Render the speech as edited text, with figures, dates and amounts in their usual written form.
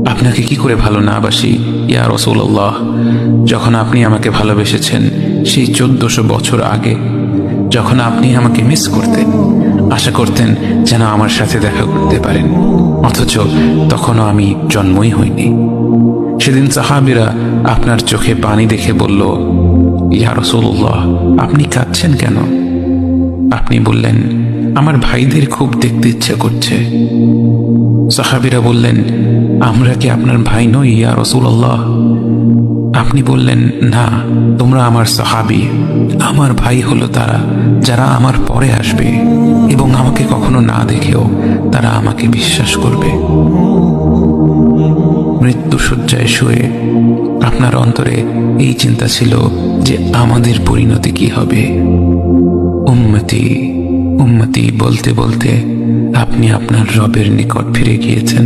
আপনাকে কি করে ভালো না বাসি ইয়া রাসূলুল্লাহ। যখন আপনি আমাকে ভালোবেসেছেন সেই 1400 বছর আগে, যখন আপনি আমাকে মিস করতেন, আশা করতেন যেন আমার সাথে দেখা করতে পারেন, অথচ তখনও আমি জন্মই হইনি। সেদিন সাহাবীরা আপনার চোখে পানি দেখে বলল, ইয়া রাসূলুল্লাহ, আপনি কাঁদছেন কেন? আপনি বললেন, আমার ভাইদের খুব দেখতে ইচ্ছে করছে। সাহাবীরা বললেন, আমরা কি আপনার ভাই নই ইয়া রাসূলুল্লাহ? আপনি বললেন, না, তোমরা আমার সাহাবী। আমার ভাই হলো তারা যারা আমার পরে আসবে এবং আমাকে কখনো না দেখেও তারা আমাকে বিশ্বাস করবে। মৃত্যু শয্যায় শুয়ে আপনার অন্তরে এই চিন্তা ছিল যে আমাদের পরিণতি কি হবে। উম্মতি উম্মতি বলতে বলতে আপনি আপনার রবের নিকট ফিরে গিয়েছেন।